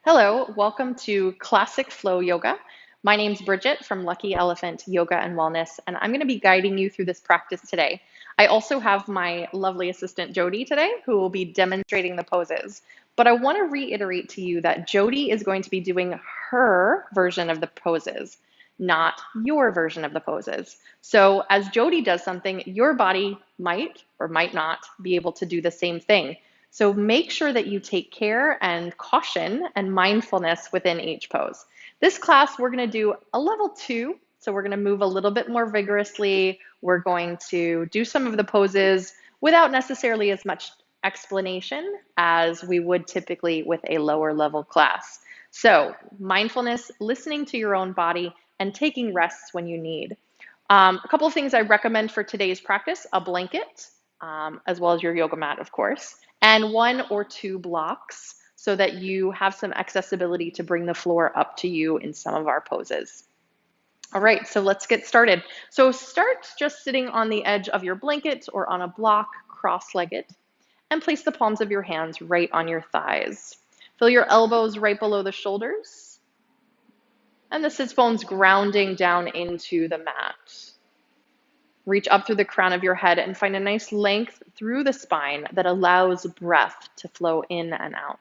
Hello, welcome to Classic Flow Yoga. My name's Bridget from Lucky Elephant Yoga and Wellness, and I'm going to be guiding you through this practice today. I also have my lovely assistant Jody today, who will be demonstrating the poses. But I want to reiterate to you that Jody is going to be doing her version of the poses, not your version of the poses. So as Jody does something, your body might or might not be able to do the same thing. So make sure that you take care and caution and mindfulness within each pose. This class, we're going to do a level 2. So we're going to move a little bit more vigorously. We're going to do some of the poses without necessarily as much explanation as we would typically with a lower level class. So mindfulness, listening to your own body, and taking rests when you need. A couple of things I recommend for today's practice: a blanket, as well as your yoga mat, of course, and 1 or 2 blocks so that you have some accessibility to bring the floor up to you in some of our poses. All right, so let's get started. So start just sitting on the edge of your blanket or on a block, cross-legged, and place the palms of your hands right on your thighs. Feel your elbows right below the shoulders, and the sits bones grounding down into the mat. Reach up through the crown of your head and find a nice length through the spine that allows breath to flow in and out.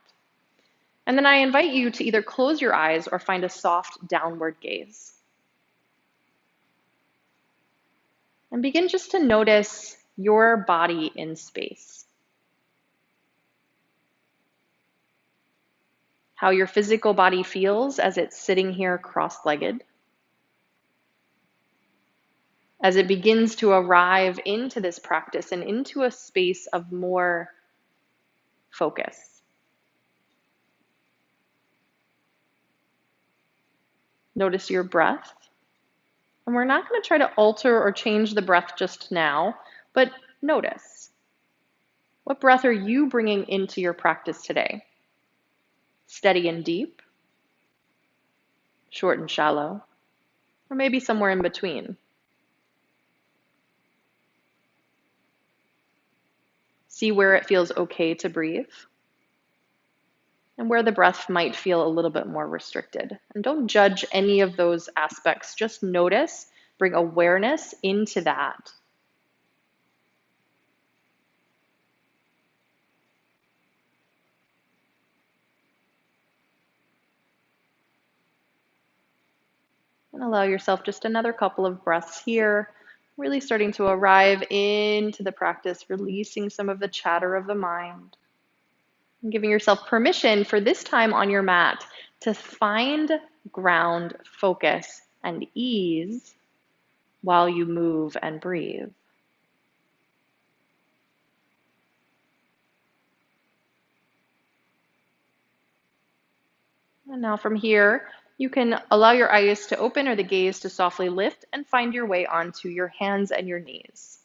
And then I invite you to either close your eyes or find a soft downward gaze. And begin just to notice your body in space. How your physical body feels as it's sitting here cross-legged. As it begins to arrive into this practice and into a space of more focus. Notice your breath. And we're not going to try to alter or change the breath just now, but notice. What breath are you bringing into your practice today? Steady and deep, short and shallow, or maybe somewhere in between. See where it feels okay to breathe and where the breath might feel a little bit more restricted. And don't judge any of those aspects. Just notice, bring awareness into that. And allow yourself just another couple of breaths here, really starting to arrive into the practice, releasing some of the chatter of the mind. And giving yourself permission for this time on your mat to find ground, focus, and ease while you move and breathe. And now from here, you can allow your eyes to open or the gaze to softly lift and find your way onto your hands and your knees.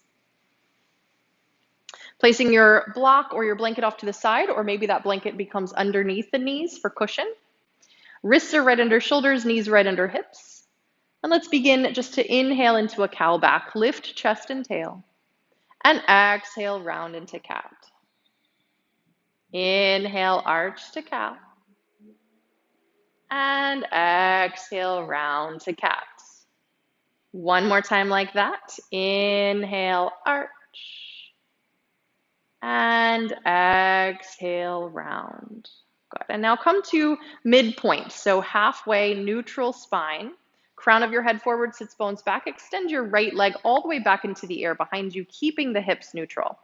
Placing your block or your blanket off to the side, or maybe that blanket becomes underneath the knees for cushion. Wrists are right under shoulders, knees right under hips. And let's begin just to inhale into a cow back. Lift chest and tail. And exhale, round into cat. Inhale, arch to cow. And exhale, round to cat. One more time like that. Inhale, arch. And exhale, round. Good. And now come to midpoint. So halfway, neutral spine. Crown of your head forward, sits bones back. Extend your right leg all the way back into the air behind you, keeping the hips neutral.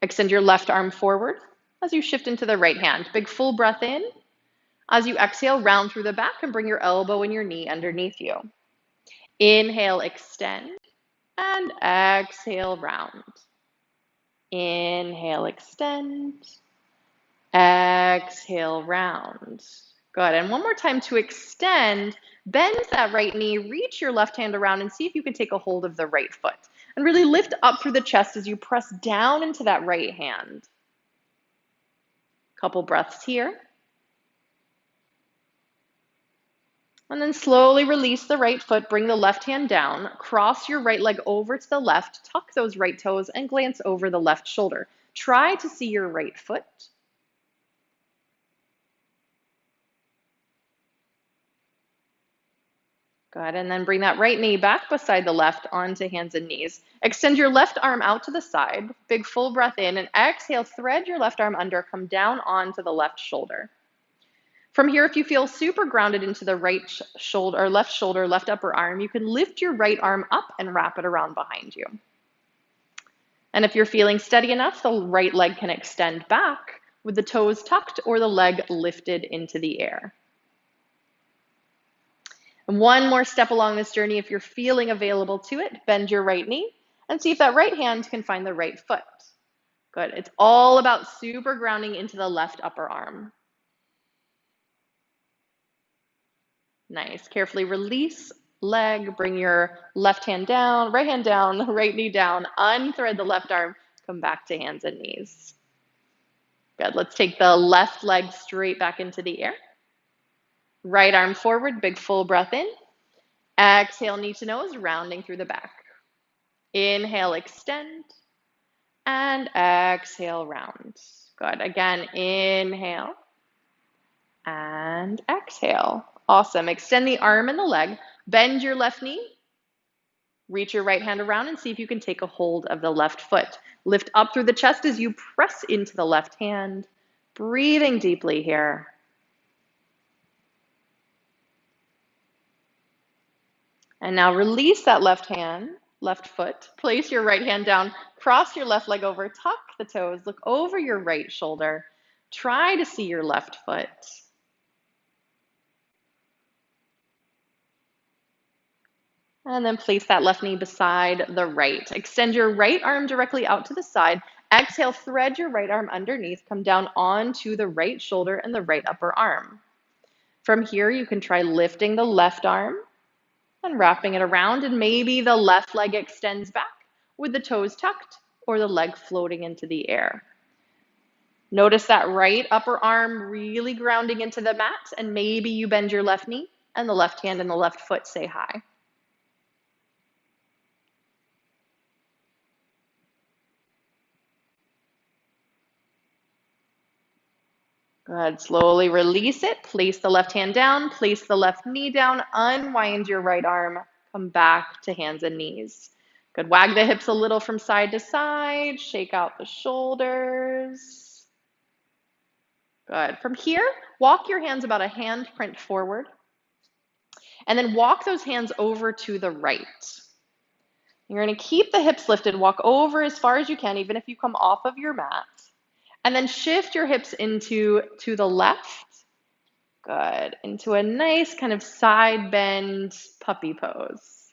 Extend your left arm forward as you shift into the right hand. Big full breath in. As you exhale, round through the back and bring your elbow and your knee underneath you. Inhale, extend, and exhale, round. Inhale, extend, exhale, round. Good. And one more time to extend, bend that right knee, reach your left hand around and see if you can take a hold of the right foot. And really lift up through the chest as you press down into that right hand. Couple breaths here. And then slowly release the right foot, bring the left hand down, cross your right leg over to the left, tuck those right toes, and glance over the left shoulder. Try to see your right foot. Good, and then bring that right knee back beside the left onto hands and knees. Extend your left arm out to the side, big full breath in, and exhale, thread your left arm under, come down onto the left shoulder. From here, if you feel super grounded into the right shoulder, left upper arm, you can lift your right arm up and wrap it around behind you. And if you're feeling steady enough, the right leg can extend back with the toes tucked or the leg lifted into the air. And one more step along this journey, if you're feeling available to it, bend your right knee and see if that right hand can find the right foot. Good. It's all about super grounding into the left upper arm. Nice. Carefully release leg, bring your left hand down, right knee down, unthread the left arm, come back to hands and knees. Good. Let's take the left leg straight back into the air. Right arm forward, big full breath in. Exhale, knee to nose, rounding through the back. Inhale, extend. And exhale, round. Good. Again, inhale. And exhale. Awesome. Extend the arm and the leg. Bend your left knee. Reach your right hand around and see if you can take a hold of the left foot. Lift up through the chest as you press into the left hand. Breathing deeply here. And now release that left foot. Place your right hand down, cross your left leg over, tuck the toes, look over your right shoulder. Try to see your left foot. And then place that left knee beside the right. Extend your right arm directly out to the side. Exhale, thread your right arm underneath, come down onto the right shoulder and the right upper arm. From here, you can try lifting the left arm and wrapping it around, and maybe the left leg extends back with the toes tucked or the leg floating into the air. Notice that right upper arm really grounding into the mat, and maybe you bend your left knee and the left hand and the left foot say hi. Good. Slowly release it. Place the left hand down, place the left knee down, unwind your right arm, come back to hands and knees. Good. Wag the hips a little from side to side, shake out the shoulders. Good. From here, walk your hands about a handprint forward, and then walk those hands over to the right. You're going to keep the hips lifted, walk over as far as you can, even if you come off of your mat. And then shift your hips to the left. Good. Into a nice kind of side bend puppy pose.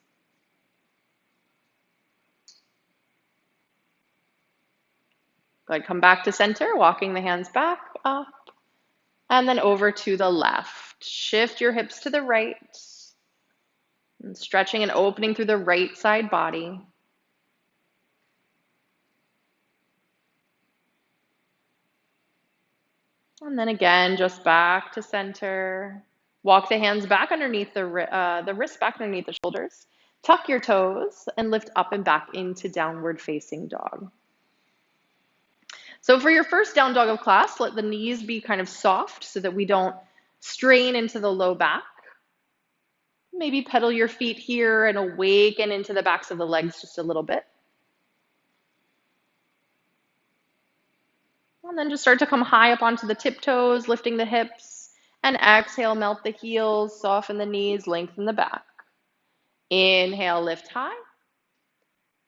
Good. Come back to center, walking the hands back, up, and then over to the left. Shift your hips to the right. And stretching and opening through the right side body. And then again, just back to center. Walk the hands back underneath the wrists back underneath the shoulders. Tuck your toes and lift up and back into downward facing dog. So for your first down dog of class, let the knees be kind of soft so that we don't strain into the low back. Maybe pedal your feet here and awaken into the backs of the legs just a little bit. And then just start to come high up onto the tiptoes, lifting the hips. And exhale, melt the heels, soften the knees, lengthen the back. Inhale, lift high.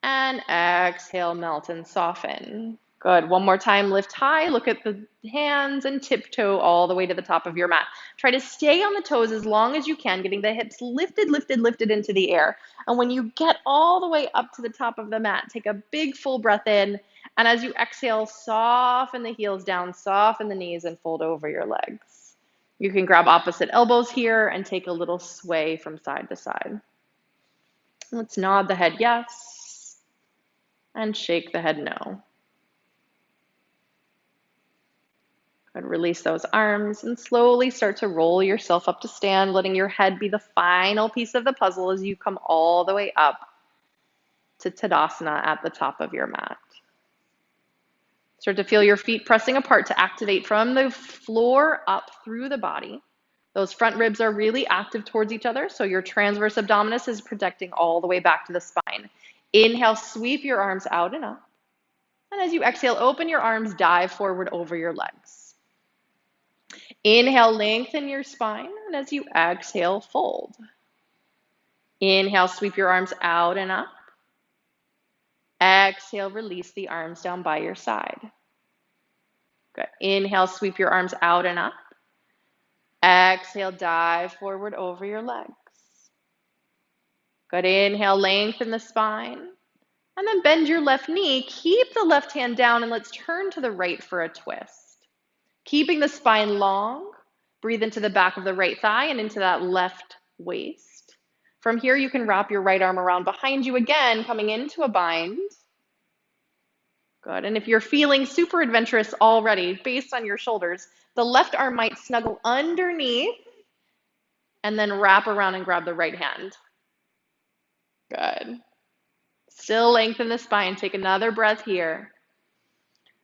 And exhale, melt and soften. Good. One more time, lift high. Look at the hands and tiptoe all the way to the top of your mat. Try to stay on the toes as long as you can, getting the hips lifted into the air. And when you get all the way up to the top of the mat, take a big full breath in. And as you exhale, soften the heels down, soften the knees, and fold over your legs. You can grab opposite elbows here and take a little sway from side to side. Let's nod the head yes, and shake the head no. Good. Release those arms and slowly start to roll yourself up to stand, letting your head be the final piece of the puzzle as you come all the way up to Tadasana at the top of your mat. Start to feel your feet pressing apart to activate from the floor up through the body. Those front ribs are really active towards each other, so your transverse abdominis is projecting all the way back to the spine. Inhale, sweep your arms out and up. And as you exhale, open your arms, dive forward over your legs. Inhale, lengthen your spine, and as you exhale, fold. Inhale, sweep your arms out and up. Exhale, release the arms down by your side. Good. Inhale, sweep your arms out and up. Exhale, dive forward over your legs. Good. Inhale, lengthen the spine. And then bend your left knee. Keep the left hand down and let's turn to the right for a twist. Keeping the spine long. Breathe into the back of the right thigh and into that left waist. From here, you can wrap your right arm around behind you again, coming into a bind. Good. And if you're feeling super adventurous already, based on your shoulders, the left arm might snuggle underneath and then wrap around and grab the right hand. Good. Still lengthen the spine. Take another breath here.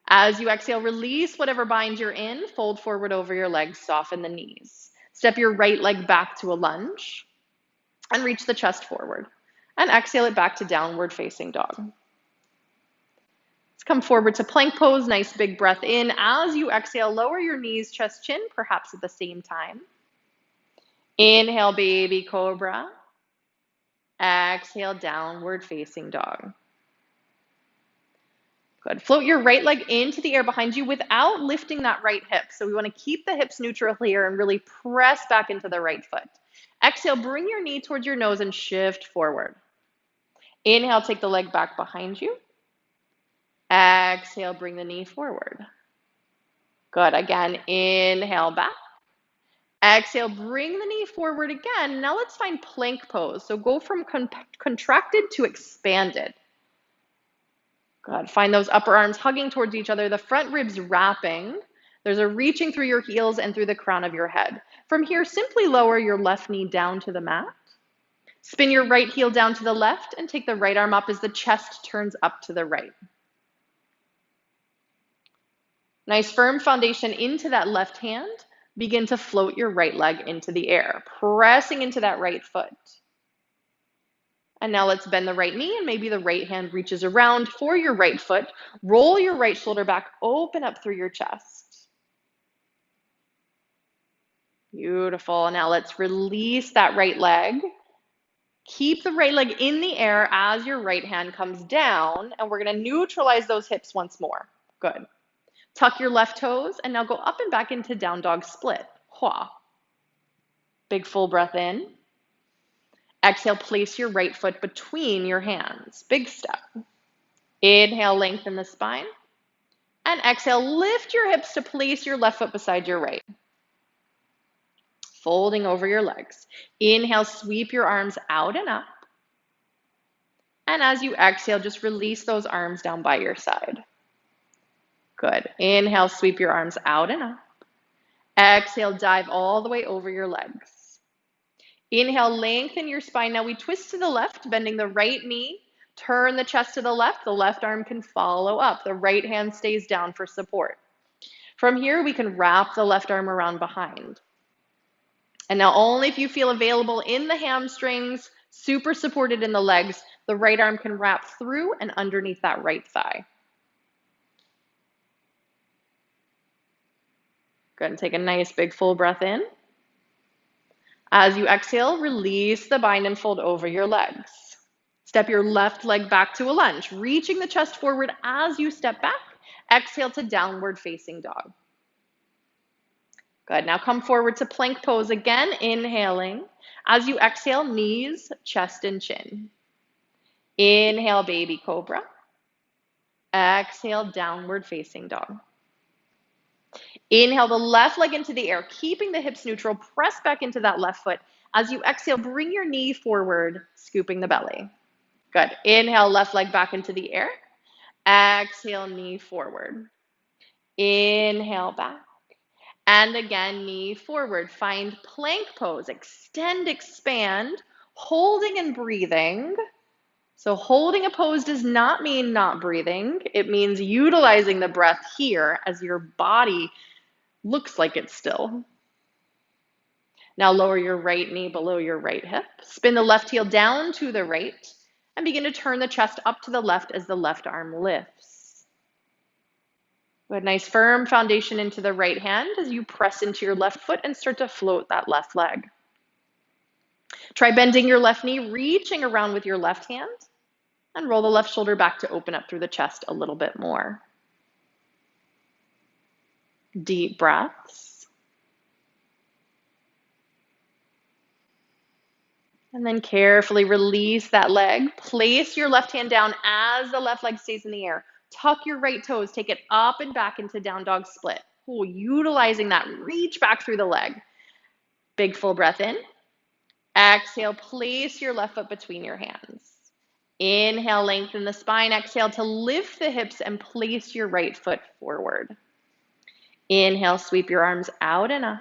As you exhale, release whatever bind you're in. Fold forward over your legs. Soften the knees. Step your right leg back to a lunge and reach the chest forward. And exhale it back to downward facing dog. Let's come forward to plank pose. Nice big breath in. As you exhale, lower your knees, chest, chin, perhaps at the same time. Inhale, baby cobra. Exhale, downward facing dog. Good. Float your right leg into the air behind you without lifting that right hip. So we want to keep the hips neutral here and really press back into the right foot. Exhale, bring your knee towards your nose and shift forward. Inhale, take the leg back behind you. Exhale, bring the knee forward. Good. Again, inhale back. Exhale, bring the knee forward again. Now let's find plank pose. So go from contracted to expanded. Good. Find those upper arms hugging towards each other, the front ribs wrapping. There's a reaching through your heels and through the crown of your head. From here, simply lower your left knee down to the mat. Spin your right heel down to the left and take the right arm up as the chest turns up to the right. Nice firm foundation into that left hand. Begin to float your right leg into the air, pressing into that right foot. And now let's bend the right knee and maybe the right hand reaches around for your right foot. Roll your right shoulder back, open up through your chest. Beautiful. Now let's release that right leg. Keep the right leg in the air as your right hand comes down, and we're going to neutralize those hips once more. Good. Tuck your left toes and now go up and back into down dog split. Hua. Big full breath in. Exhale, place your right foot between your hands. Big step. Inhale, lengthen the spine. And exhale, lift your hips to place your left foot beside your right. Folding over your legs. Inhale, sweep your arms out and up. And as you exhale, just release those arms down by your side. Good. Inhale, sweep your arms out and up. Exhale, dive all the way over your legs. Inhale, lengthen your spine. Now we twist to the left, bending the right knee. Turn the chest to the left. The left arm can follow up. The right hand stays down for support. From here, we can wrap the left arm around behind. And now only if you feel available in the hamstrings, super supported in the legs, the right arm can wrap through and underneath that right thigh. Go ahead and take a nice big full breath in. As you exhale, release the bind and fold over your legs. Step your left leg back to a lunge, reaching the chest forward as you step back. Exhale to downward facing dog. Good. Now come forward to plank pose again, inhaling. As you exhale, knees, chest, and chin. Inhale, baby cobra. Exhale, downward facing dog. Inhale the left leg into the air, keeping the hips neutral. Press back into that left foot. As you exhale, bring your knee forward, scooping the belly. Good. Inhale, left leg back into the air. Exhale, knee forward. Inhale back. And again, knee forward. Find plank pose. Extend, expand, holding and breathing. So holding a pose does not mean not breathing. It means utilizing the breath here as your body looks like it's still. Now lower your right knee below your right hip. Spin the left heel down to the right and begin to turn the chest up to the left as the left arm lifts. Good, nice firm foundation into the right hand as you press into your left foot and start to float that left leg. Try bending your left knee, reaching around with your left hand, and roll the left shoulder back to open up through the chest a little bit more. Deep breaths. And then carefully release that leg. Place your left hand down as the left leg stays in the air. Tuck your right toes. Take it up and back into down dog split. Cool. Utilizing that, reach back through the leg. Big full breath in. Exhale, place your left foot between your hands. Inhale, lengthen the spine. Exhale to lift the hips and place your right foot forward. Inhale, sweep your arms out and up.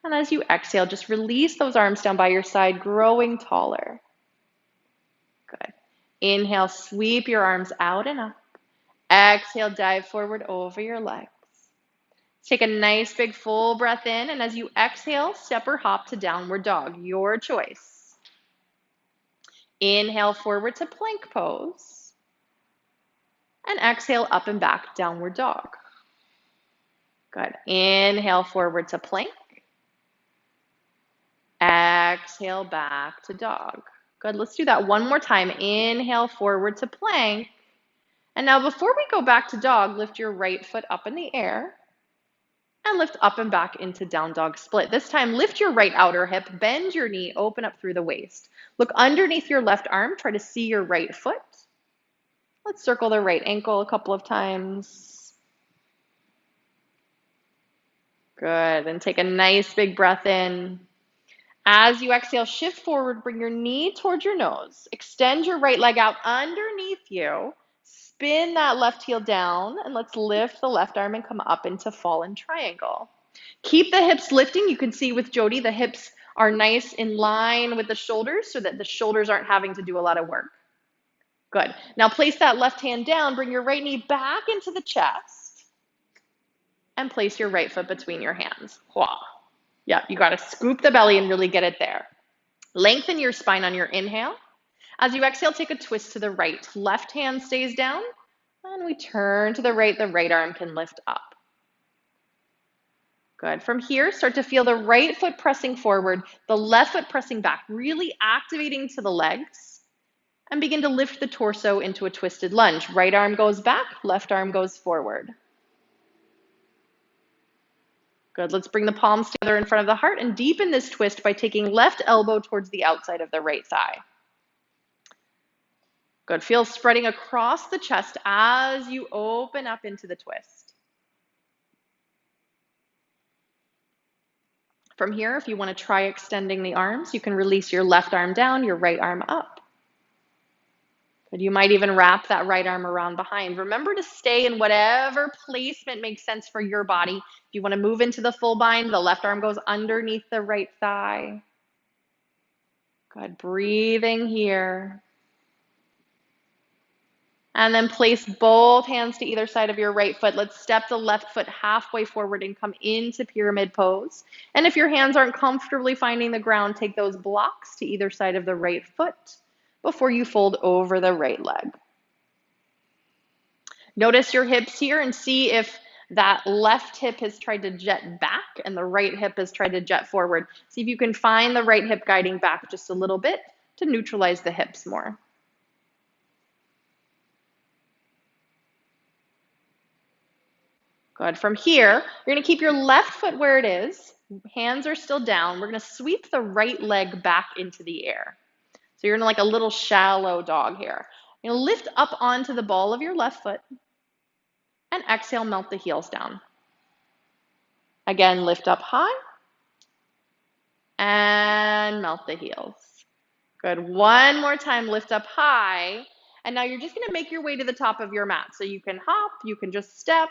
And as you exhale, just release those arms down by your side, growing taller. Good. Inhale, sweep your arms out and up. Exhale, dive forward over your legs. Take a nice big full breath in, and as you exhale, step or hop to downward dog, your choice. Inhale forward to plank pose. And exhale up and back, downward dog. Good. Inhale forward to plank. Exhale back to dog. Good. Let's do that one more time. Inhale forward to plank. And now before we go back to dog, lift your right foot up in the air and lift up and back into down dog split. This time, lift your right outer hip, bend your knee, open up through the waist. Look underneath your left arm, try to see your right foot. Let's circle the right ankle a couple of times. Good. And take a nice big breath in. As you exhale, shift forward, bring your knee towards your nose. Extend your right leg out underneath you. Spin that left heel down, and let's lift the left arm and come up into fallen triangle. Keep the hips lifting. You can see with Jody, the hips are nice in line with the shoulders so that the shoulders aren't having to do a lot of work. Good. Now place that left hand down, bring your right knee back into the chest, and place your right foot between your hands. Hua. Yeah, you got to scoop the belly and really get it there. Lengthen your spine on your inhale. As you exhale, take a twist to the right. Left hand stays down, and we turn to the right arm can lift up. Good. From here, start to feel the right foot pressing forward, the left foot pressing back, really activating to the legs, and begin to lift the torso into a twisted lunge. Right arm goes back, left arm goes forward. Good. Let's bring the palms together in front of the heart and deepen this twist by taking left elbow towards the outside of the right thigh. Good. Feel spreading across the chest as you open up into the twist. From here, if you want to try extending the arms, you can release your left arm down, your right arm up. Good. You might even wrap that right arm around behind. Remember to stay in whatever placement makes sense for your body. If you want to move into the full bind, the left arm goes underneath the right thigh. Good. Breathing here. And then place both hands to either side of your right foot. Let's step the left foot halfway forward and come into pyramid pose. And if your hands aren't comfortably finding the ground, take those blocks to either side of the right foot before you fold over the right leg. Notice your hips here and see if that left hip has tried to jet back and the right hip has tried to jet forward. See if you can find the right hip guiding back just a little bit to neutralize the hips more. Good. From here, you're going to keep your left foot where it is. Hands are still down. We're going to sweep the right leg back into the air. So you're in like a little shallow dog here. You're going to lift up onto the ball of your left foot and exhale, melt the heels down. Again, lift up high and melt the heels. Good. One more time, lift up high. And now you're just going to make your way to the top of your mat. So you can hop, you can just step,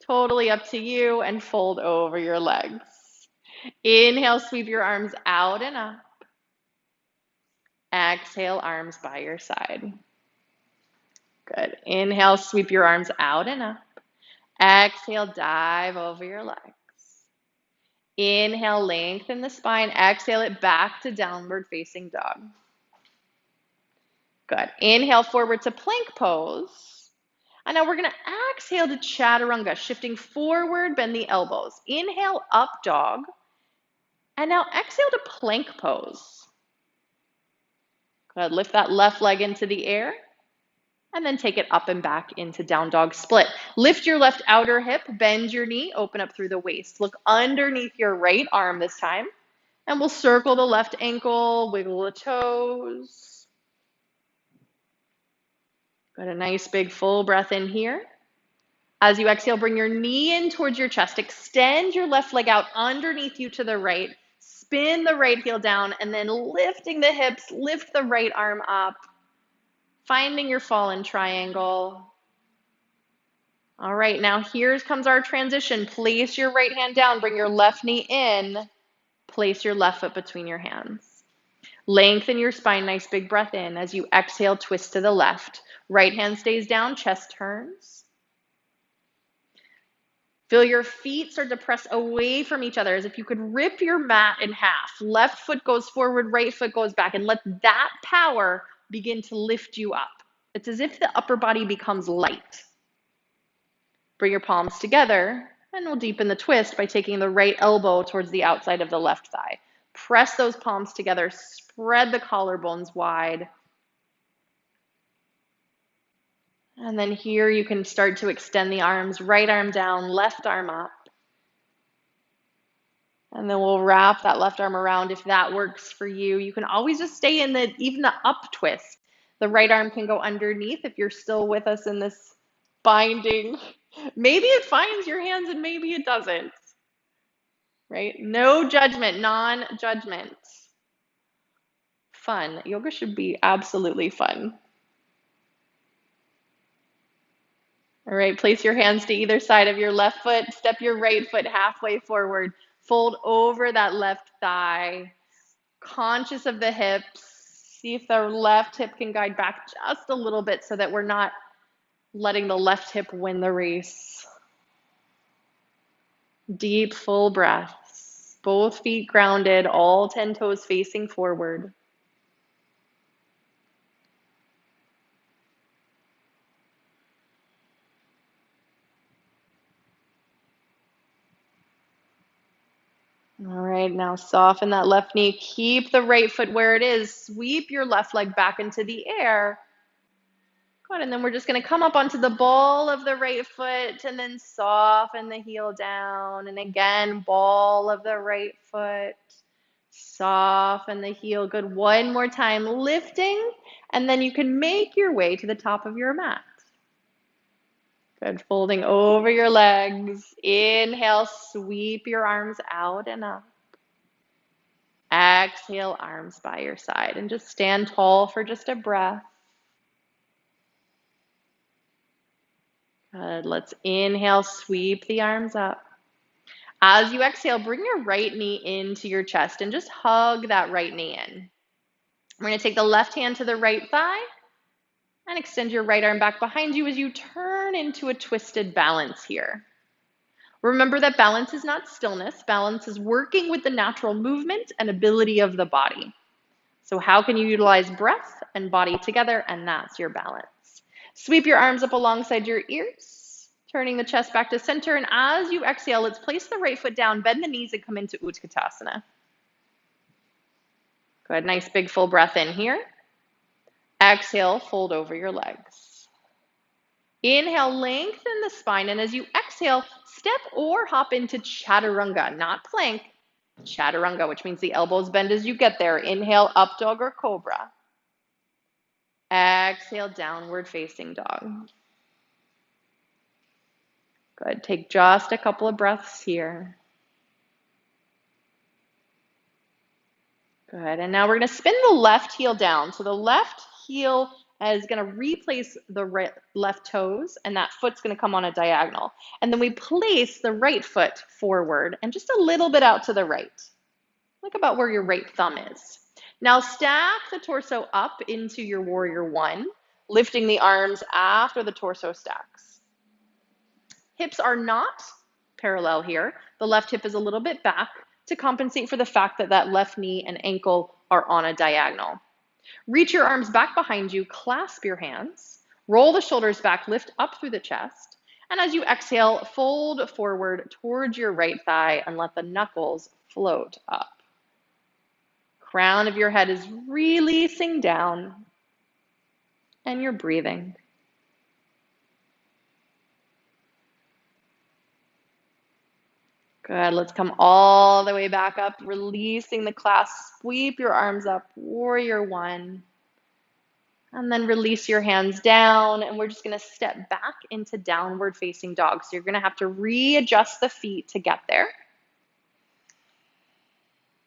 totally up to you, and fold over your legs. Inhale, sweep your arms out and up. Exhale, arms by your side. Good. Inhale, sweep your arms out and up. Exhale, dive over your legs. Inhale, lengthen the spine. Exhale it back to downward facing dog. Good. Inhale forward to plank pose. And now we're going to exhale to chaturanga, shifting forward, bend the elbows. Inhale, up dog. And now exhale to plank pose. Good. Lift that left leg into the air. And then take it up and back into down dog split. Lift your left outer hip, bend your knee, open up through the waist. Look underneath your right arm this time. And we'll circle the left ankle, wiggle the toes. Got a nice big full breath in here. As you exhale, bring your knee in towards your chest. Extend your left leg out underneath you to the right. Spin the right heel down and then lifting the hips, lift the right arm up. Finding your fallen triangle. All right, now here comes our transition. Place your right hand down, bring your left knee in, place your left foot between your hands. Lengthen your spine, nice big breath in. As you exhale, twist to the left. Right hand stays down, chest turns. Feel your feet start to press away from each other as if you could rip your mat in half. Left foot goes forward, right foot goes back, and let that power begin to lift you up. It's as if the upper body becomes light. Bring your palms together, and we'll deepen the twist by taking the right elbow towards the outside of the left thigh. Press those palms together, spread the collarbones wide. And then here you can start to extend the arms, right arm down, left arm up. And then we'll wrap that left arm around if that works for you. You can always just stay in even the up twist. The right arm can go underneath if you're still with us in this binding. Maybe it finds your hands and maybe it doesn't. Right? No judgment, non-judgment. Fun. Yoga should be absolutely fun. All right, place your hands to either side of your left foot. Step your right foot halfway forward. Fold over that left thigh. Conscious of the hips. See if the left hip can guide back just a little bit so that we're not letting the left hip win the race. Deep, full breaths. Both feet grounded, all 10 toes facing forward. All right, now soften that left knee. Keep the right foot where it is. Sweep your left leg back into the air. Good, and then we're just going to come up onto the ball of the right foot and then soften the heel down. And again, ball of the right foot. Soften the heel. Good, one more time, lifting. And then you can make your way to the top of your mat. Good, folding over your legs. Inhale, sweep your arms out and up. Exhale, arms by your side. And just stand tall for just a breath. Good, let's inhale, sweep the arms up. As you exhale, bring your right knee into your chest and just hug that right knee in. We're going to take the left hand to the right thigh and extend your right arm back behind you as you turn into a twisted balance here. Remember that balance is not stillness. Balance is working with the natural movement and ability of the body. So how can you utilize breath and body together? And that's your balance. Sweep your arms up alongside your ears, turning the chest back to center. And as you exhale, let's place the right foot down, bend the knees, and come into Utkatasana. Good, nice big full breath in here. Exhale, fold over your legs. Inhale, lengthen the spine. And as you exhale, step or hop into chaturanga, not plank, chaturanga, which means the elbows bend as you get there. Inhale, up dog or cobra. Exhale, downward facing dog. Good, take just a couple of breaths here. Good, and now we're going to spin the left heel down. So the left heel is going to replace the left toes, and that foot's going to come on a diagonal. And then we place the right foot forward and just a little bit out to the right. Look about where your right thumb is. Now stack the torso up into your warrior one, lifting the arms after the torso stacks. Hips are not parallel here. The left hip is a little bit back to compensate for the fact that that left knee and ankle are on a diagonal. Reach your arms back behind you, clasp your hands, roll the shoulders back, lift up through the chest, and as you exhale, fold forward towards your right thigh and let the knuckles float up. Crown of your head is releasing down, and you're breathing. Good. Let's come all the way back up, releasing the clasp. Sweep your arms up, warrior one. And then release your hands down, and we're just going to step back into downward facing dog. So you're going to have to readjust the feet to get there.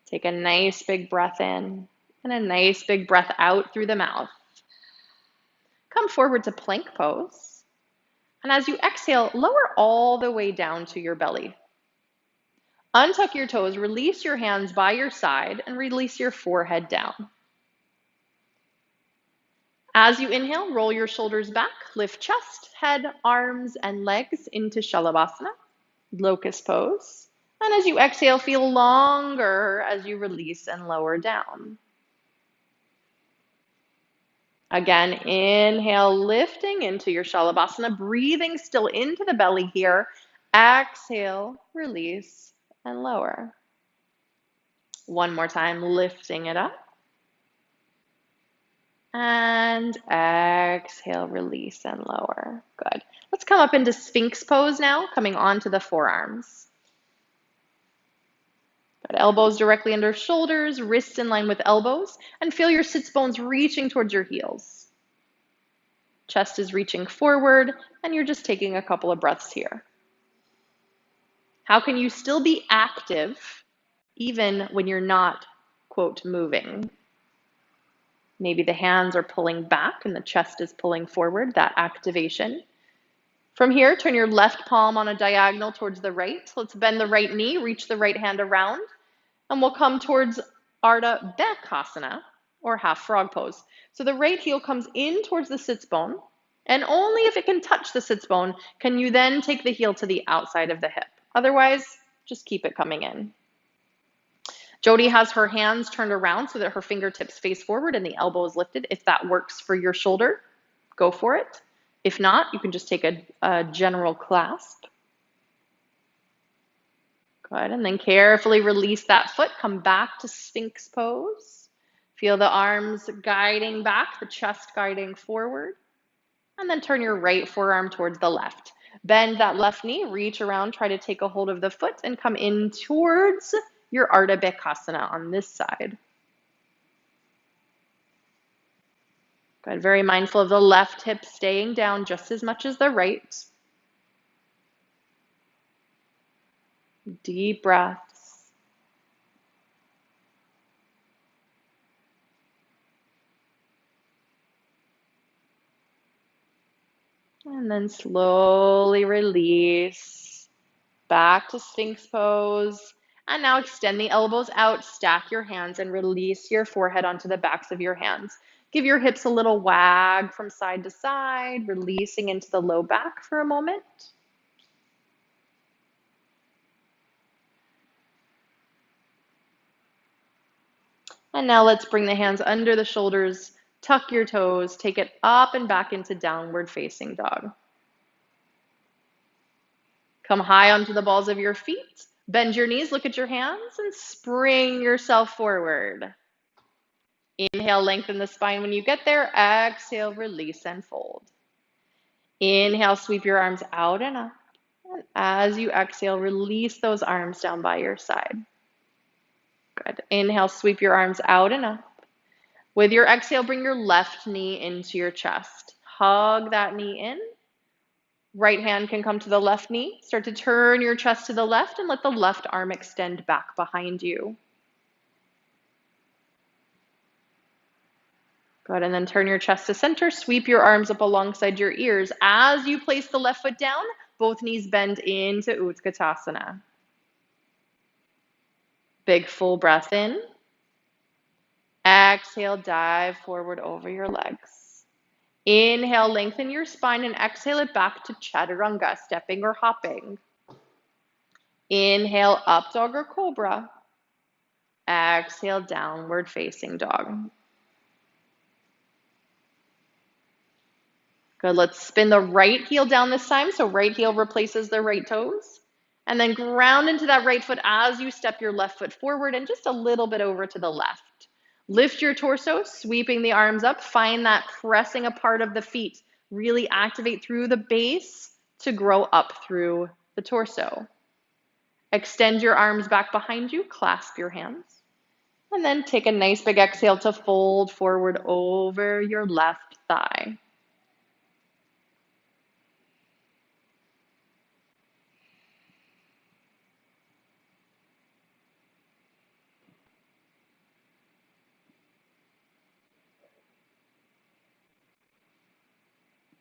Take a nice big breath in and a nice big breath out through the mouth. Come forward to plank pose. And as you exhale, lower all the way down to your belly. Untuck your toes, release your hands by your side, and release your forehead down. As you inhale, roll your shoulders back, lift chest, head, arms, and legs into Shalabhasana, locust pose. And as you exhale, feel longer as you release and lower down. Again, inhale, lifting into your Shalabhasana, breathing still into the belly here. Exhale, release, and lower. One more time, lifting it up. And exhale, release, and lower. Good. Let's come up into Sphinx pose now, coming onto the forearms. Good. Elbows directly under shoulders, wrists in line with elbows, and feel your sits bones reaching towards your heels. Chest is reaching forward, and you're just taking a couple of breaths here. How can you still be active even when you're not, quote, moving? Maybe the hands are pulling back and the chest is pulling forward, that activation. From here, turn your left palm on a diagonal towards the right. Let's bend the right knee, reach the right hand around, and we'll come towards Ardha Bakasana, or half frog pose. So the right heel comes in towards the sits bone, and only if it can touch the sits bone can you then take the heel to the outside of the hip. Otherwise, just keep it coming in. Jody has her hands turned around so that her fingertips face forward and the elbow is lifted. If that works for your shoulder, go for it. If not, you can just take a general clasp. Good, and then carefully release that foot. Come back to Sphinx pose. Feel the arms guiding back, the chest guiding forward. And then turn your right forearm towards the left. Bend that left knee, reach around, try to take a hold of the foot and come in towards your Ardha Bakasana on this side. Good. Very mindful of the left hip staying down just as much as the right. Deep breaths. And then slowly release. Back to Sphinx pose. And now extend the elbows out, stack your hands, and release your forehead onto the backs of your hands. Give your hips a little wag from side to side, releasing into the low back for a moment. And now let's bring the hands under the shoulders, tuck your toes, take it up and back into downward facing dog. Come high onto the balls of your feet. Bend your knees, look at your hands, and spring yourself forward. Inhale, lengthen the spine when you get there. Exhale, release and fold. Inhale, sweep your arms out and up. And as you exhale, release those arms down by your side. Good. Inhale, sweep your arms out and up. With your exhale, bring your left knee into your chest. Hug that knee in. Right hand can come to the left knee. Start to turn your chest to the left and let the left arm extend back behind you. Good, and then turn your chest to center. Sweep your arms up alongside your ears. As you place the left foot down, both knees bend into Utkatasana. Big full breath in. Exhale, dive forward over your legs. Inhale, lengthen your spine and exhale it back to Chaturanga, stepping or hopping. Inhale, up dog or cobra. Exhale, downward facing dog. Good, let's spin the right heel down this time. So right heel replaces the right toes. And then ground into that right foot as you step your left foot forward and just a little bit over to the left. Lift your torso, sweeping the arms up. Find that pressing apart of the feet. Really activate through the base to grow up through the torso. Extend your arms back behind you, clasp your hands. And then take a nice big exhale to fold forward over your left thigh.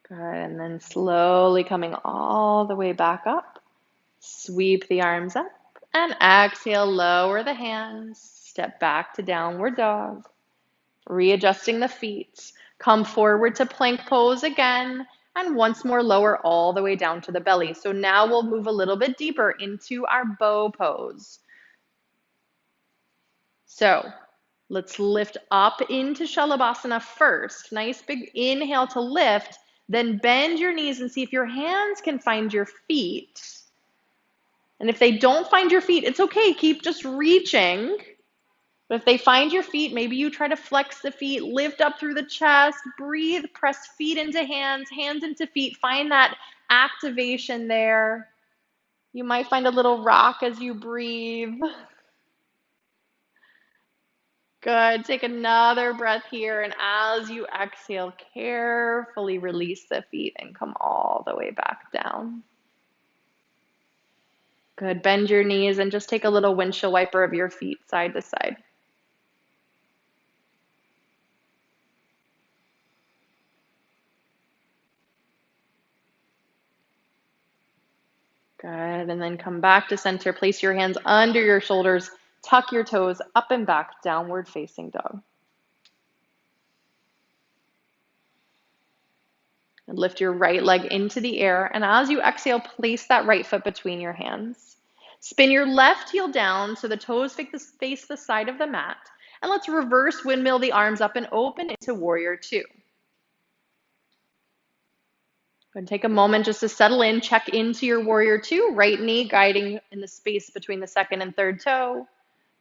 Good, and then slowly coming all the way back up. Sweep the arms up and exhale, lower the hands. Step back to downward dog. Readjusting the feet. Come forward to plank pose again. And once more lower all the way down to the belly. So now we'll move a little bit deeper into our bow pose. So let's lift up into Shalabhasana first. Nice big inhale to lift. Then bend your knees and see if your hands can find your feet. And if they don't find your feet, it's okay. Keep just reaching. But if they find your feet, maybe you try to flex the feet, lift up through the chest, breathe, press feet into hands, hands into feet. Find that activation there. You might find a little rock as you breathe. Good. Take another breath here. And as you exhale, carefully release the feet and come all the way back down. Good. Bend your knees and just take a little windshield wiper of your feet side to side. Good. And then come back to center. Place your hands under your shoulders. Tuck your toes up and back, downward facing dog. And lift your right leg into the air. And as you exhale, place that right foot between your hands. Spin your left heel down so the toes face the side of the mat. And let's reverse windmill the arms up and open into warrior two. And take a moment just to settle in, check into your warrior two, right knee guiding in the space between the second and third toe.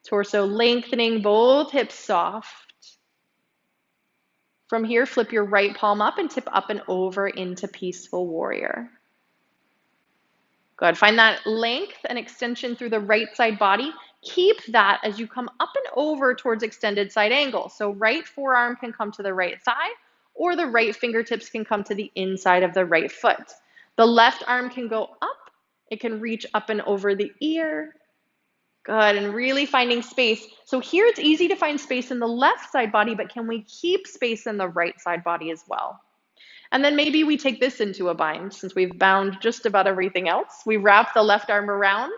Torso lengthening, both hips soft. From here, flip your right palm up and tip up and over into peaceful warrior. Good. Find that length and extension through the right side body. Keep that as you come up and over towards extended side angle. So right forearm can come to the right thigh, or the right fingertips can come to the inside of the right foot. The left arm can go up. It can reach up and over the ear. Good, and really finding space. So here it's easy to find space in the left side body, but can we keep space in the right side body as well? And then maybe we take this into a bind since we've bound just about everything else. We wrap the left arm around,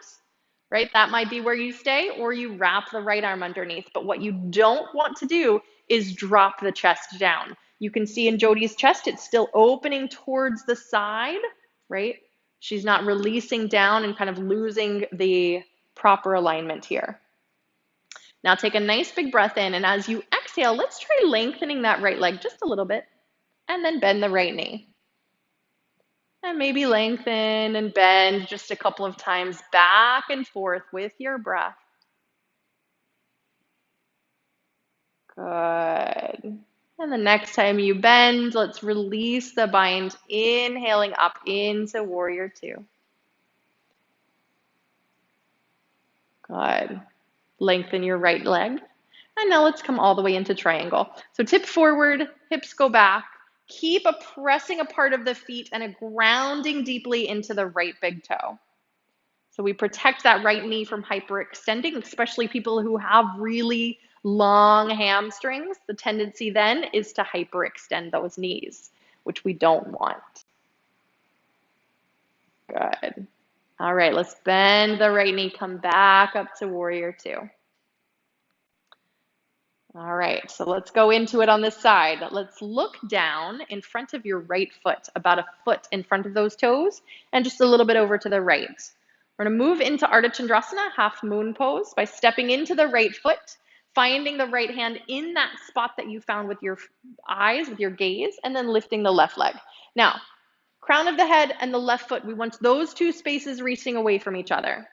right? That might be where you stay, or you wrap the right arm underneath. But what you don't want to do is drop the chest down. You can see in Jodi's chest, it's still opening towards the side, right? She's not releasing down and kind of losing the proper alignment here. Now take a nice big breath in, and as you exhale, let's try lengthening that right leg just a little bit, and then bend the right knee. And maybe lengthen and bend just a couple of times back and forth with your breath. Good. And the next time you bend, let's release the bind, inhaling up into warrior two. Good. Lengthen your right leg. And now let's come all the way into triangle. So tip forward, hips go back. Keep a pressing apart of the feet and a grounding deeply into the right big toe. So we protect that right knee from hyperextending, especially people who have really long hamstrings. The tendency then is to hyperextend those knees, which we don't want. Good. All right, let's bend the right knee, come back up to warrior two. All right, so let's go into it on this side. Let's look down in front of your right foot, about a foot in front of those toes, and just a little bit over to the right. We're going to move into Ardha Chandrasana, half moon pose, by stepping into the right foot, finding the right hand in that spot that you found with your eyes, with your gaze, and then lifting the left leg. Now, crown of the head and the left foot, we want those two spaces reaching away from each other.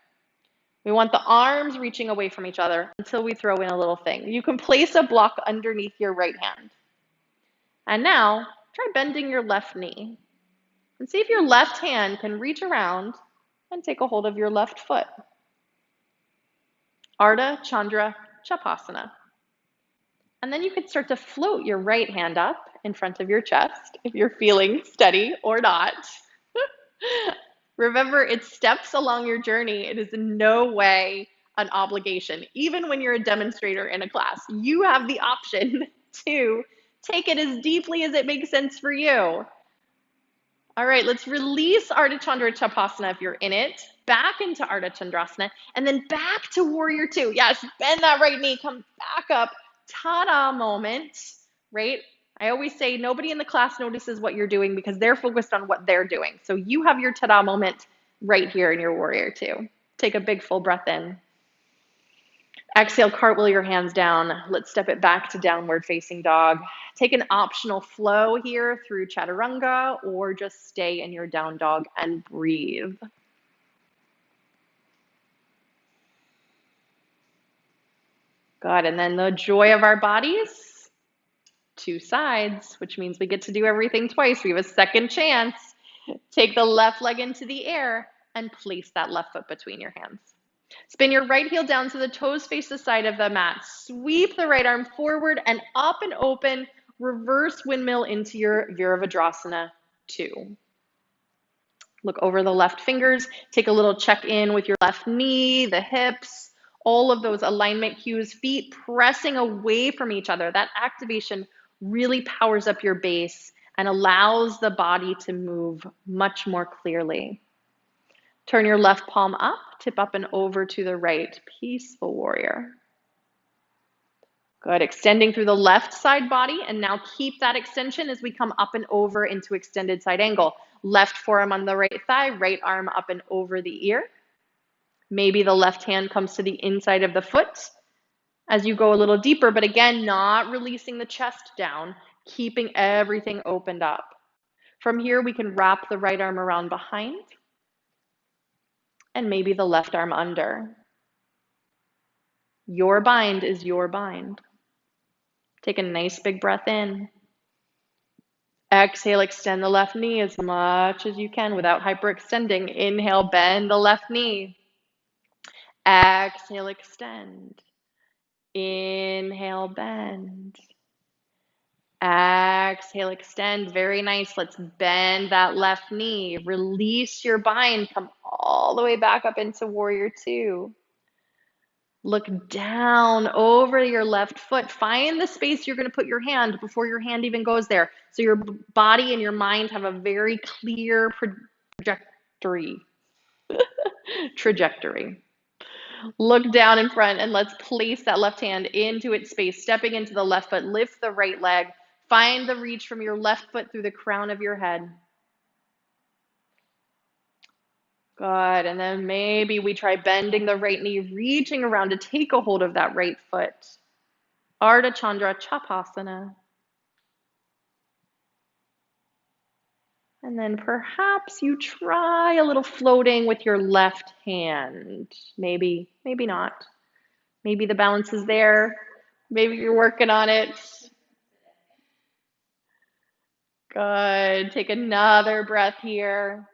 We want the arms reaching away from each other until we throw in a little thing. You can place a block underneath your right hand. And now, try bending your left knee. And see if your left hand can reach around and take a hold of your left foot. Ardha Chandra Chapasana. And then you can start to float your right hand up in front of your chest if you're feeling steady or not. Remember, it's steps along your journey. It is in no way an obligation. Even when you're a demonstrator in a class, you have the option to take it as deeply as it makes sense for you. All right, let's release Ardha Chandra Chapasana if you're in it, back into Ardha Chandrasana, and then back to Warrior Two. Yes, bend that right knee, come back up, ta-da moment, right? I always say nobody in the class notices what you're doing because they're focused on what they're doing. So you have your ta-da moment right here in your Warrior Two. Take a big full breath in. Exhale, cartwheel your hands down. Let's step it back to downward facing dog. Take an optional flow here through chaturanga or just stay in your down dog and breathe. Good, and then the joy of our bodies, two sides, which means we get to do everything twice. We have a second chance. Take the left leg into the air and place that left foot between your hands. Spin your right heel down so the toes face the side of the mat. Sweep the right arm forward and up and open. Reverse windmill into your Virabhadrasana 2. Look over the left fingers. Take a little check in with your left knee, the hips, all of those alignment cues, feet pressing away from each other. That activation really powers up your base and allows the body to move much more clearly. Turn your left palm up, tip up and over to the right. Peaceful warrior. Good, extending through the left side body, and now keep that extension as we come up and over into extended side angle. Left forearm on the right thigh, right arm up and over the ear. Maybe the left hand comes to the inside of the foot as you go a little deeper, but again, not releasing the chest down, keeping everything opened up. From here, we can wrap the right arm around behind and maybe the left arm under. Your bind is your bind. Take a nice big breath in. Exhale, extend the left knee as much as you can without hyperextending. Inhale, bend the left knee. Exhale, extend. Inhale, bend. Exhale, extend. Very nice. Let's bend that left knee. Release your bind. Come all the way back up into Warrior Two. Look down over your left foot. Find the space you're going to put your hand before your hand even goes there. So your body and your mind have a very clear trajectory. Look down in front and let's place that left hand into its space, stepping into the left foot. Lift the right leg. Find the reach from your left foot through the crown of your head. Good, and then maybe we try bending the right knee, reaching around to take a hold of that right foot. Ardha Chandra Chapasana. And then perhaps you try a little floating with your left hand. Maybe, maybe not. Maybe the balance is there. Maybe you're working on it. Good, take another breath here.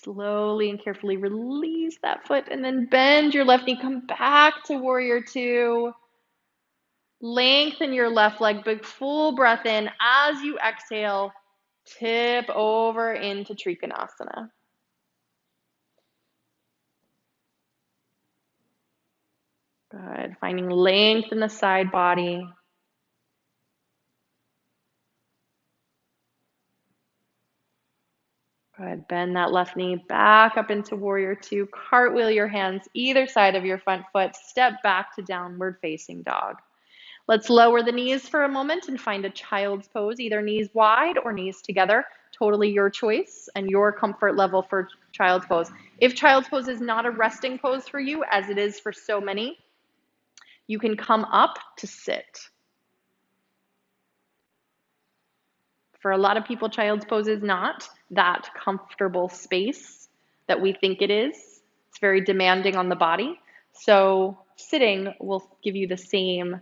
Slowly and carefully release that foot and then bend your left knee. Come back to Warrior Two. Lengthen your left leg. Big full breath in. As you exhale, tip over into Trikonasana. Good. Finding length in the side body. Good. Bend that left knee back up into Warrior Two. Cartwheel your hands either side of your front foot. Step back to downward facing dog. Let's lower the knees for a moment and find a child's pose, either knees wide or knees together. Totally your choice and your comfort level for child's pose. If child's pose is not a resting pose for you, as it is for so many, you can come up to sit. For a lot of people, child's pose is not that comfortable space that we think it is. It's very demanding on the body. So sitting will give you the same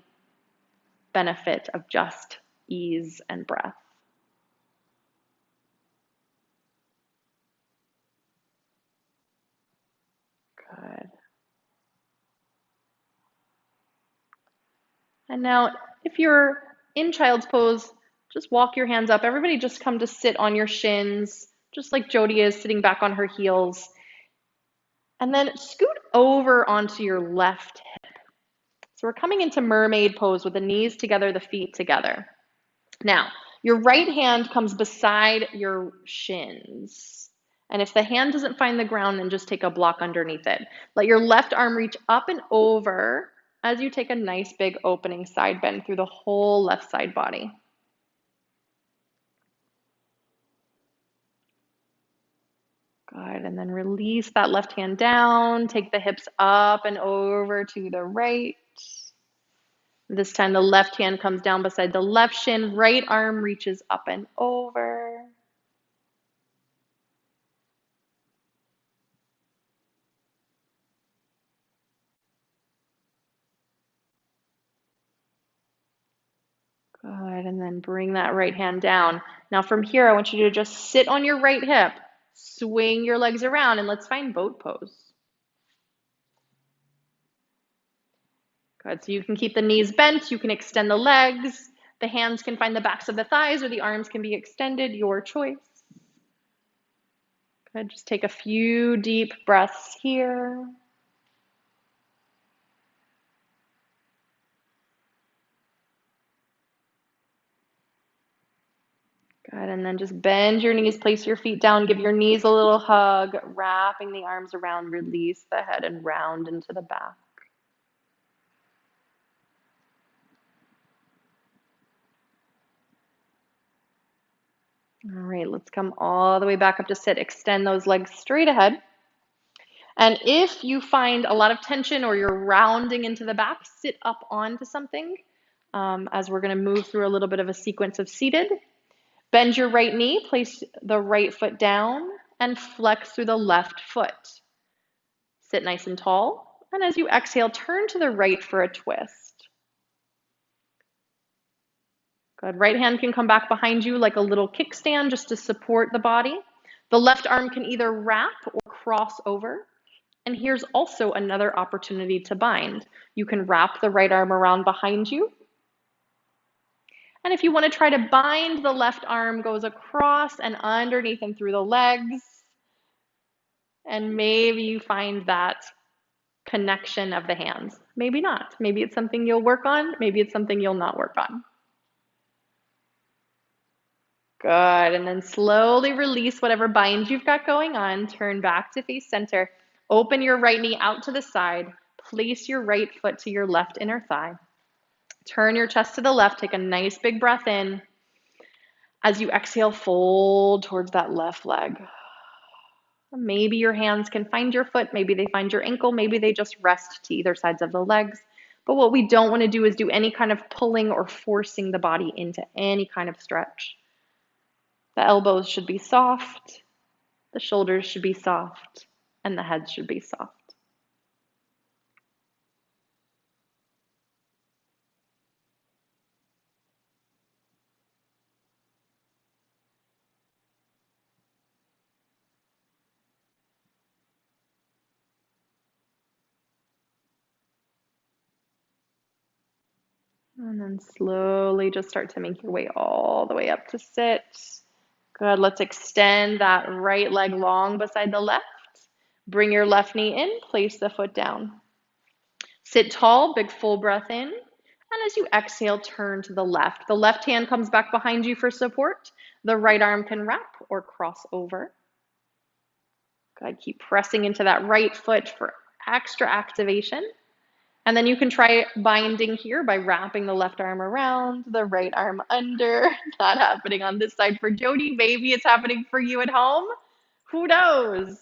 benefit of just ease and breath. Good. And now, if you're in child's pose, just walk your hands up. Everybody just come to sit on your shins, just like Jody is sitting back on her heels. And then scoot over onto your left hip. So we're coming into mermaid pose with the knees together, the feet together. Now, your right hand comes beside your shins. And if the hand doesn't find the ground, then just take a block underneath it. Let your left arm reach up and over as you take a nice big opening side bend through the whole left side body. Good, and then release that left hand down, take the hips up and over to the right. This time the left hand comes down beside the left shin, right arm reaches up and over. Good, and then bring that right hand down. Now from here, I want you to just sit on your right hip, swing your legs around, and let's find boat pose. Good, so you can keep the knees bent, you can extend the legs, the hands can find the backs of the thighs, or the arms can be extended, your choice. Good, just take a few deep breaths here. Good, and then just bend your knees, place your feet down, give your knees a little hug, wrapping the arms around, release the head and round into the back. All right, let's come all the way back up to sit. Extend those legs straight ahead. And if you find a lot of tension or you're rounding into the back, sit up onto something as we're going to move through a little bit of a sequence of seated. Bend your right knee, place the right foot down, and flex through the left foot. Sit nice and tall. And as you exhale, turn to the right for a twist. Good. Right hand can come back behind you like a little kickstand just to support the body. The left arm can either wrap or cross over. And here's also another opportunity to bind. You can wrap the right arm around behind you. And if you want to try to bind, the left arm goes across and underneath and through the legs. And maybe you find that connection of the hands. Maybe not. Maybe it's something you'll work on. Maybe it's something you'll not work on. Good, and then slowly release whatever bind you've got going on. Turn back to face center. Open your right knee out to the side. Place your right foot to your left inner thigh. Turn your chest to the left. Take a nice big breath in. As you exhale, fold towards that left leg. Maybe your hands can find your foot. Maybe they find your ankle. Maybe they just rest to either sides of the legs. But what we don't want to do is do any kind of pulling or forcing the body into any kind of stretch. The elbows should be soft, the shoulders should be soft, and the head should be soft. And then slowly just start to make your way all the way up to sit. Good, let's extend that right leg long beside the left. Bring your left knee in, place the foot down. Sit tall, big full breath in. And as you exhale, turn to the left. The left hand comes back behind you for support. The right arm can wrap or cross over. Good, keep pressing into that right foot for extra activation. And then you can try binding here by wrapping the left arm around, the right arm under. Not happening on this side for Jody. Maybe it's happening for you at home. Who knows?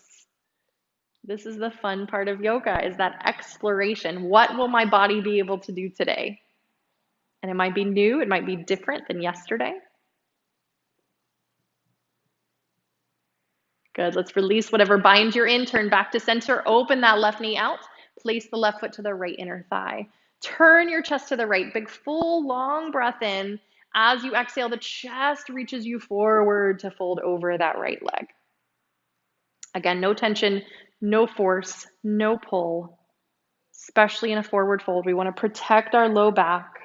This is the fun part of yoga, is that exploration. What will my body be able to do today? And it might be new, it might be different than yesterday. Good, let's release whatever bind you're in, turn back to center, open that left knee out, place the left foot to the right inner thigh. Turn your chest to the right, big full long breath in. As you exhale, the chest reaches you forward to fold over that right leg. Again, no tension, no force, no pull, especially in a forward fold. We want to protect our low back.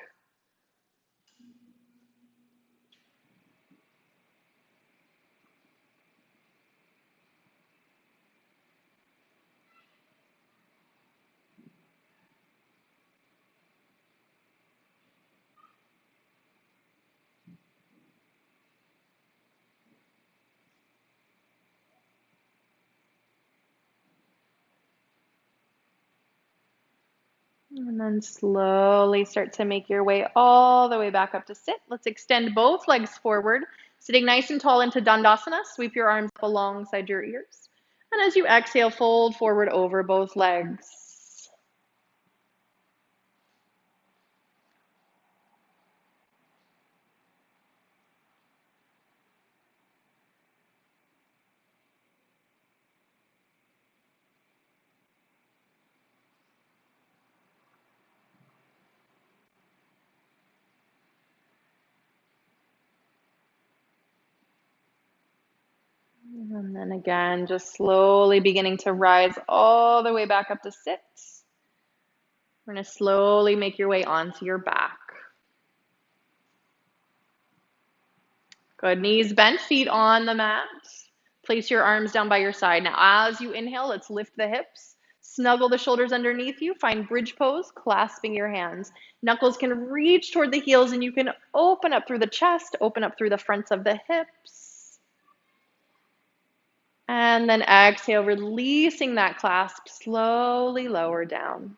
And then slowly start to make your way all the way back up to sit. Let's extend both legs forward, sitting nice and tall into Dandasana. Sweep your arms up alongside your ears. And as you exhale, fold forward over both legs. And then again, just slowly beginning to rise all the way back up to sit. We're going to slowly make your way onto your back. Good, knees bent, feet on the mat. Place your arms down by your side. Now, as you inhale, let's lift the hips. Snuggle the shoulders underneath you. Find bridge pose, clasping your hands. Knuckles can reach toward the heels, and you can open up through the chest, open up through the fronts of the hips. And then exhale, releasing that clasp, slowly lower down.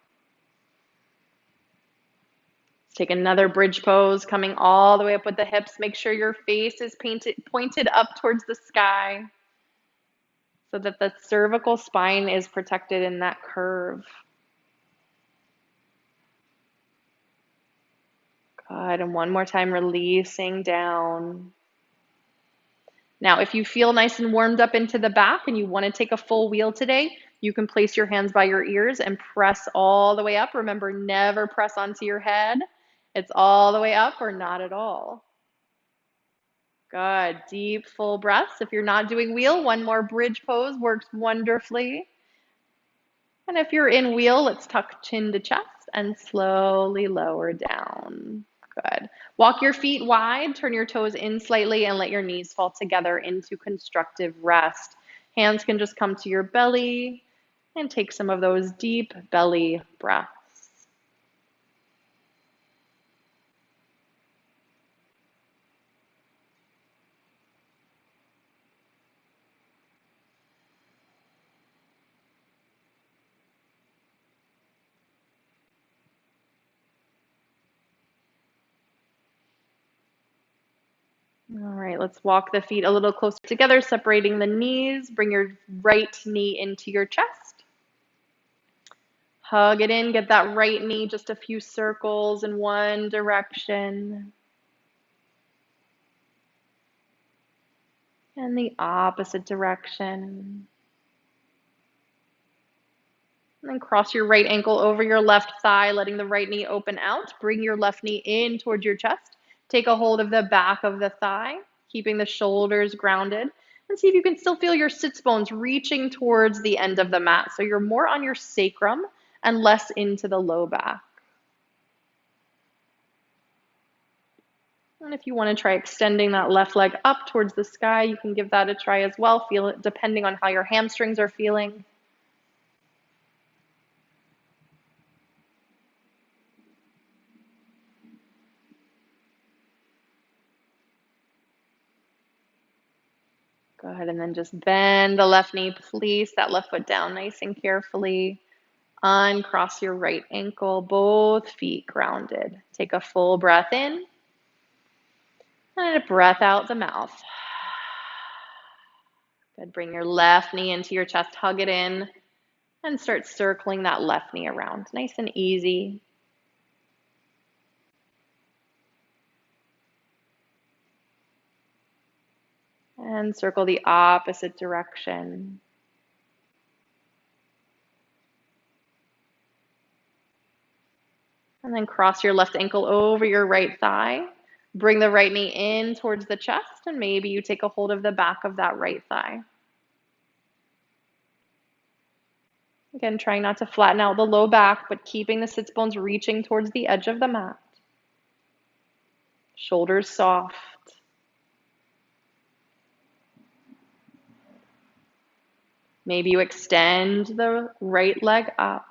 Take another bridge pose, coming all the way up with the hips. Make sure your face is pointed up towards the sky so that the cervical spine is protected in that curve. Good, and one more time, releasing down. Now, if you feel nice and warmed up into the back and you want to take a full wheel today, you can place your hands by your ears and press all the way up. Remember, never press onto your head. It's all the way up or not at all. Good, deep, full breaths. If you're not doing wheel, one more bridge pose works wonderfully. And if you're in wheel, let's tuck chin to chest and slowly lower down. Good. Walk your feet wide, turn your toes in slightly, and let your knees fall together into constructive rest. Hands can just come to your belly and take some of those deep belly breaths. All right, let's walk the feet a little closer together, separating the knees. Bring your right knee into your chest. Hug it in, get that right knee just a few circles in one direction. And the opposite direction. And then cross your right ankle over your left thigh, letting the right knee open out. Bring your left knee in towards your chest. Take a hold of the back of the thigh, keeping the shoulders grounded. And see if you can still feel your sits bones reaching towards the end of the mat. So you're more on your sacrum and less into the low back. And if you want to try extending that left leg up towards the sky, you can give that a try as well. Feel it depending on how your hamstrings are feeling. Go ahead and then just bend the left knee, place that left foot down nice and carefully. Uncross your right ankle, both feet grounded. Take a full breath in and a breath out the mouth. Good. Bring your left knee into your chest, hug it in, and start circling that left knee around. Nice and easy. And circle the opposite direction. And then cross your left ankle over your right thigh. Bring the right knee in towards the chest, and maybe you take a hold of the back of that right thigh. Again, trying not to flatten out the low back, but keeping the sits bones reaching towards the edge of the mat. Shoulders soft. Maybe you extend the right leg up.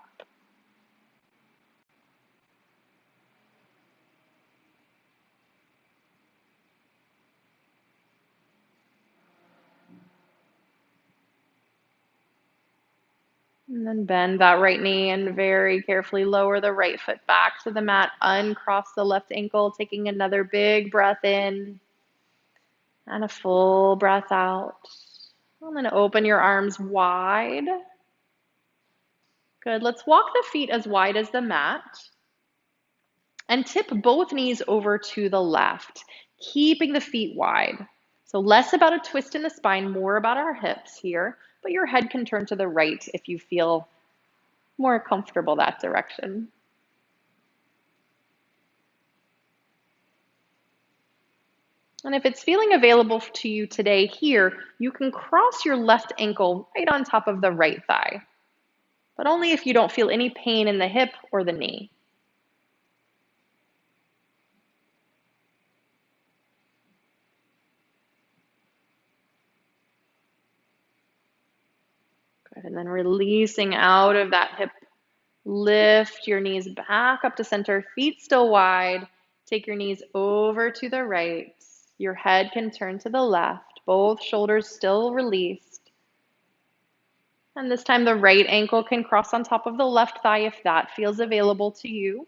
And then bend that right knee and very carefully lower the right foot back to the mat. Uncross the left ankle, taking another big breath in and a full breath out. And then open your arms wide. Good. Let's walk the feet as wide as the mat and tip both knees over to the left, keeping the feet wide. So less about a twist in the spine, more about our hips here, but your head can turn to the right if you feel more comfortable that direction. And if it's feeling available to you today here, you can cross your left ankle right on top of the right thigh, but only if you don't feel any pain in the hip or the knee. Good. And then releasing out of that hip, lift your knees back up to center, feet still wide. Take your knees over to the right. Your head can turn to the left, both shoulders still released. And this time the right ankle can cross on top of the left thigh if that feels available to you.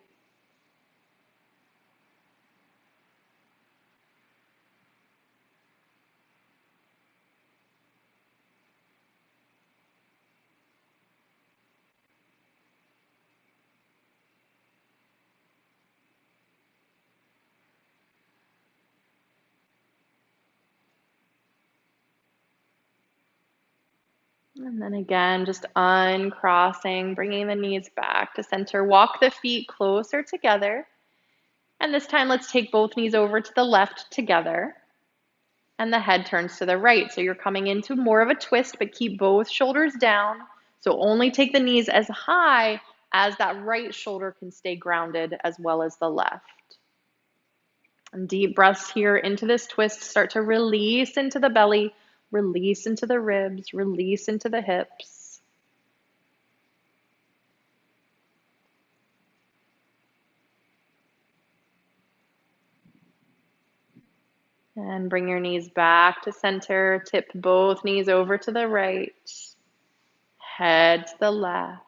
And then again, just uncrossing, bringing the knees back to center. Walk the feet closer together. And this time, let's take both knees over to the left together. And the head turns to the right. So you're coming into more of a twist, but keep both shoulders down. So only take the knees as high as that right shoulder can stay grounded as well as the left. And deep breaths here into this twist. Start to release into the belly, release into the ribs, release into the hips. And bring your knees back to center. Tip both knees over to the right. Head to the left.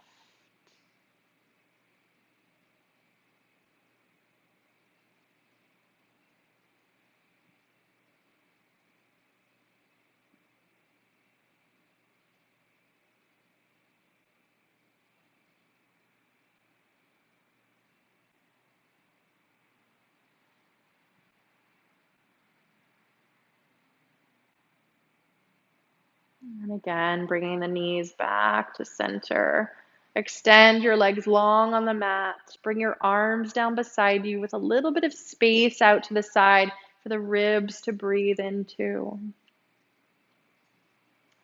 And again, bringing the knees back to center. Extend your legs long on the mat. Bring your arms down beside you with a little bit of space out to the side for the ribs to breathe into.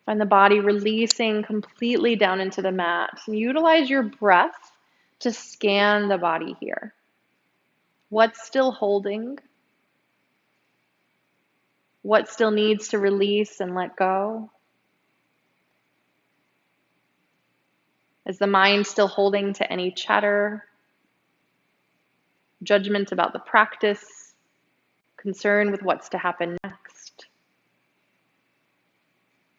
Find the body releasing completely down into the mat. And utilize your breath to scan the body here. What's still holding? What still needs to release and let go? Is the mind still holding to any chatter, judgment about the practice, concern with what's to happen next?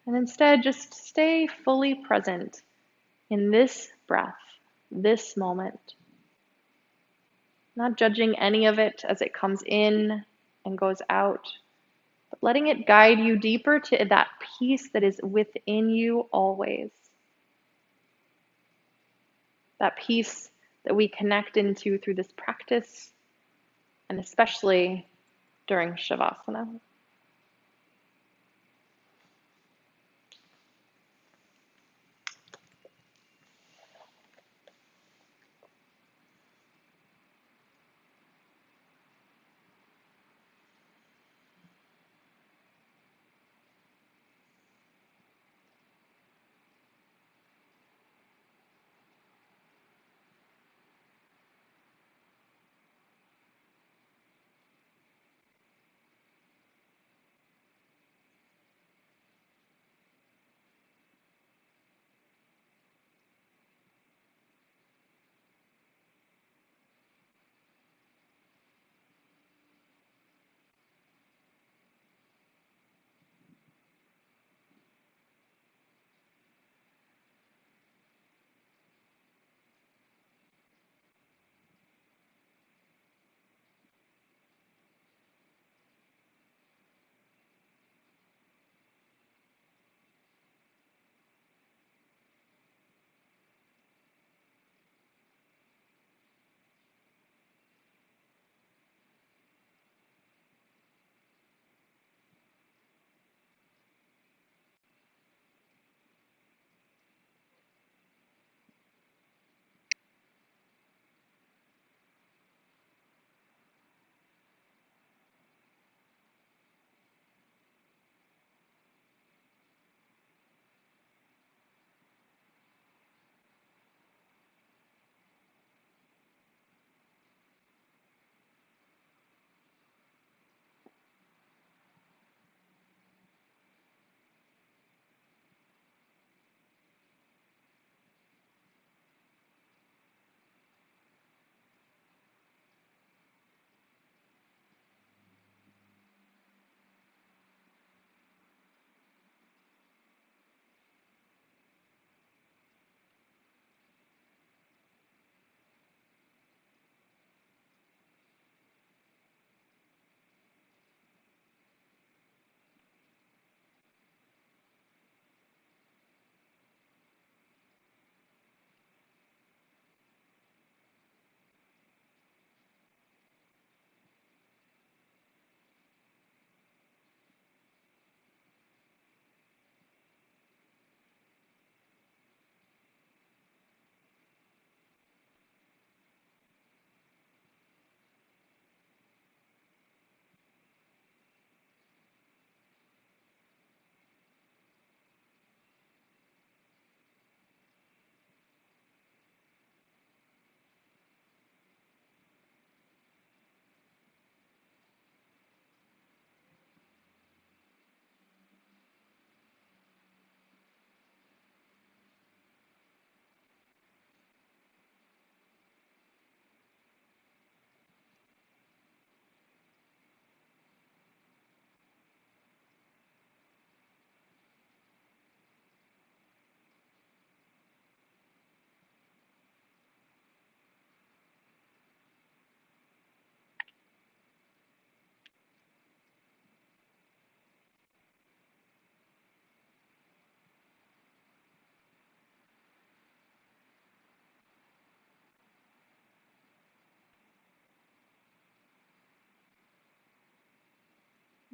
And instead, just stay fully present in this breath, this moment, not judging any of it as it comes in and goes out, but letting it guide you deeper to that peace that is within you always. That peace that we connect into through this practice, and especially during Shavasana.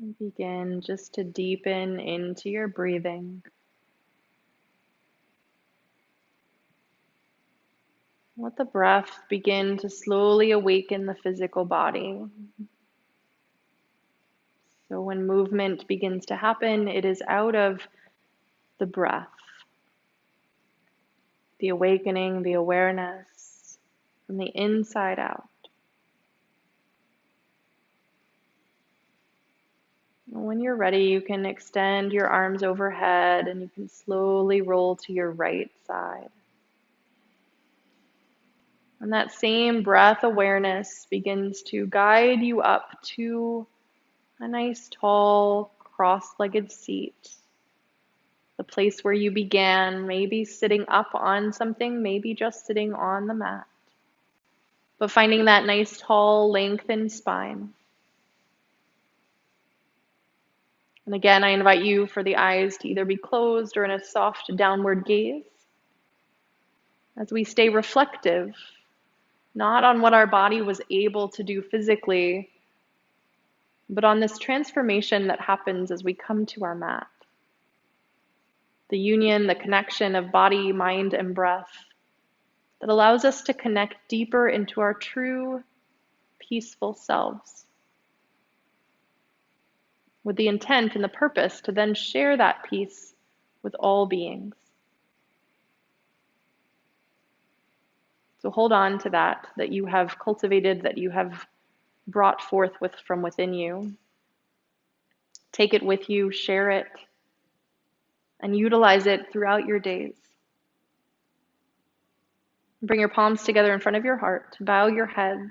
And begin just to deepen into your breathing. Let the breath begin to slowly awaken the physical body. So when movement begins to happen, it is out of the breath, the awakening, the awareness from the inside out. When you're ready, you can extend your arms overhead and you can slowly roll to your right side. And that same breath awareness begins to guide you up to a nice tall cross-legged seat. the place where you began, maybe sitting up on something, maybe just sitting on the mat. But finding that nice, tall, lengthened spine. And again, I invite you for the eyes to either be closed or in a soft downward gaze as we stay reflective, not on what our body was able to do physically, but on this transformation that happens as we come to our mat. The union, the connection of body, mind, and breath that allows us to connect deeper into our true, peaceful selves, with the intent and the purpose to then share that peace with all beings. So hold on to that you have cultivated, that you have brought forth from within you. Take it with you, share it, and utilize it throughout your days. Bring your palms together in front of your heart. Bow your head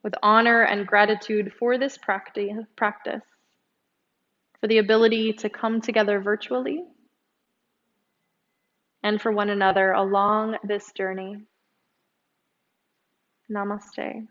with honor and gratitude for this practice, for the ability to come together virtually, and for one another along this journey. Namaste.